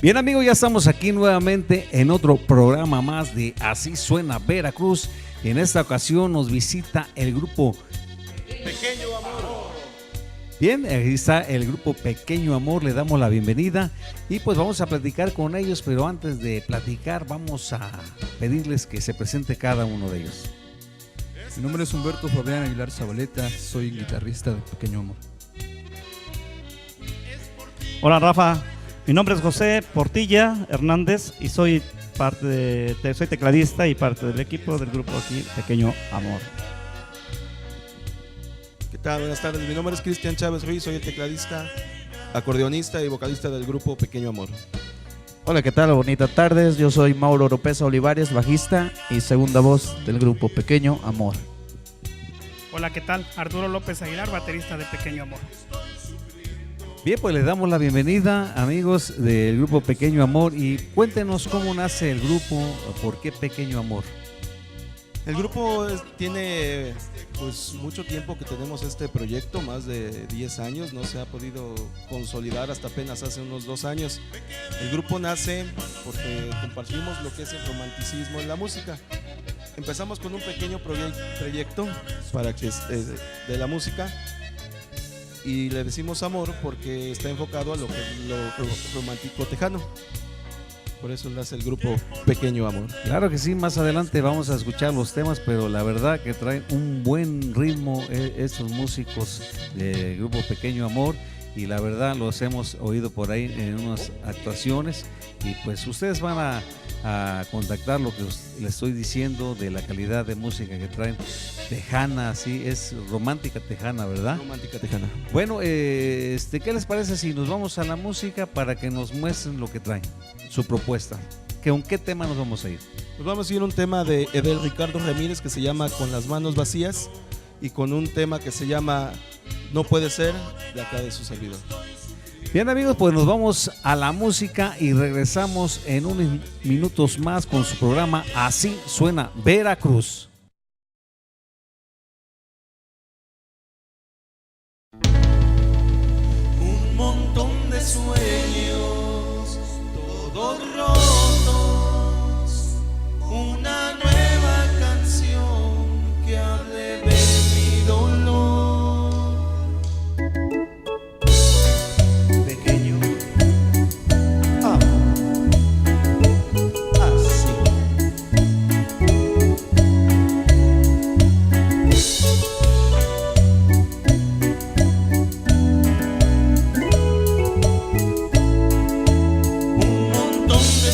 Bien amigos, ya estamos aquí nuevamente en otro programa más de Así Suena Veracruz. Y en esta ocasión nos visita el grupo Pequeño Amor. Bien, ahí está el grupo Pequeño Amor, le damos la bienvenida y pues vamos a platicar con ellos, pero antes de platicar vamos a pedirles que se presente cada uno de ellos. Mi nombre es Humberto Fabián Aguilar Zabaleta, soy guitarrista de Pequeño Amor. Hola Rafa, mi nombre es José Portilla Hernández y soy soy tecladista y parte del equipo del grupo aquí Pequeño Amor. ¿Qué tal? Buenas tardes, mi nombre es Cristian Chávez Ruiz, soy el tecladista, acordeonista y vocalista del grupo Pequeño Amor. Hola, ¿qué tal? Bonita tardes. Yo soy Mauro Oropesa Olivares, bajista y segunda voz del grupo Pequeño Amor. Hola, ¿qué tal? Arturo López Aguilar, baterista de Pequeño Amor. Bien, pues les damos la bienvenida, amigos del grupo Pequeño Amor, y cuéntenos cómo nace el grupo, por qué Pequeño Amor. El grupo tiene pues mucho tiempo que tenemos este proyecto, más de 10 años, no se ha podido consolidar hasta apenas hace unos 2 años. El grupo nace porque compartimos lo que es el romanticismo en la música. Empezamos con un pequeño proyecto para que de la música y le decimos amor porque está enfocado a lo romántico tejano. Por eso nace el grupo Pequeño Amor. Claro que sí, más adelante vamos a escuchar los temas, pero la verdad que traen un buen ritmo estos músicos del grupo Pequeño Amor, y la verdad los hemos oído por ahí en unas actuaciones, y pues ustedes van a contactar lo que les estoy diciendo de la calidad de música que traen, tejana, así es, romántica tejana, ¿verdad? Romántica tejana. Bueno, ¿qué les parece si nos vamos a la música para que nos muestren lo que traen, su propuesta? ¿Con qué tema nos vamos a ir? Nos vamos a ir a un tema de Edel Ricardo Ramírez que se llama Con las manos vacías, y con un tema que se llama No puede ser, de acá de su servidor. Bien amigos, pues nos vamos a la música y regresamos en unos minutos más con su programa Así Suena Veracruz. Un montón de sueños, todos rotos, una nueva canción que hable de mi dolor. Pequeño amor, así. Un montón de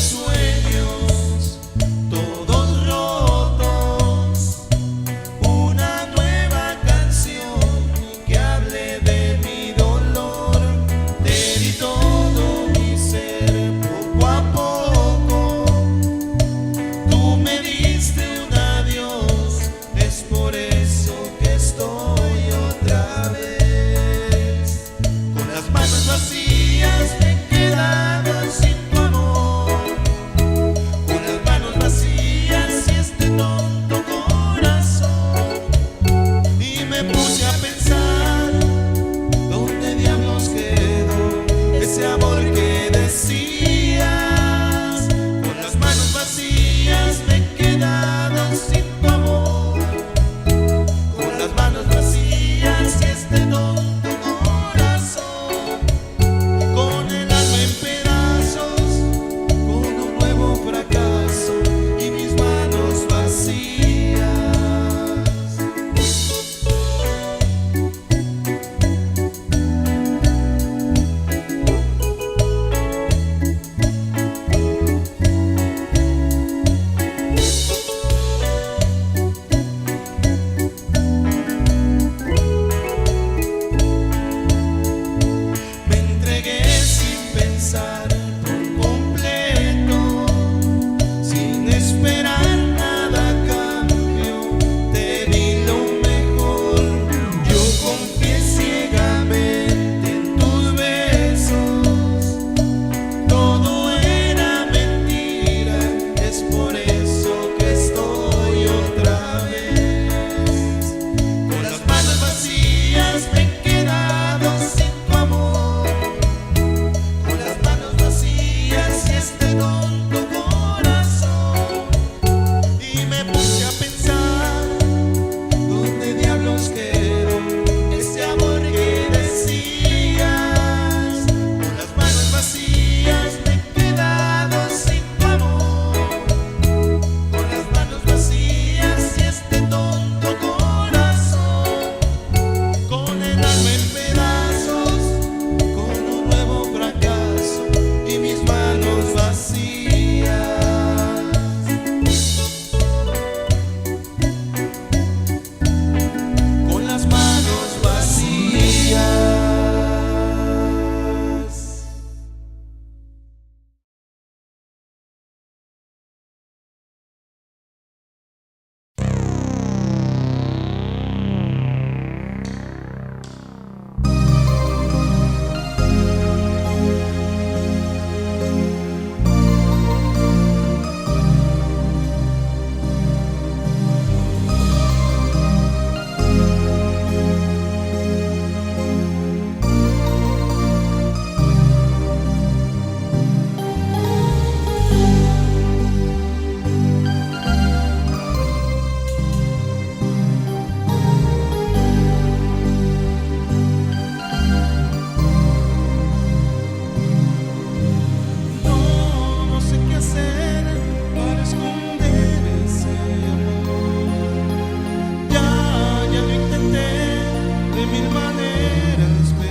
quieres ver.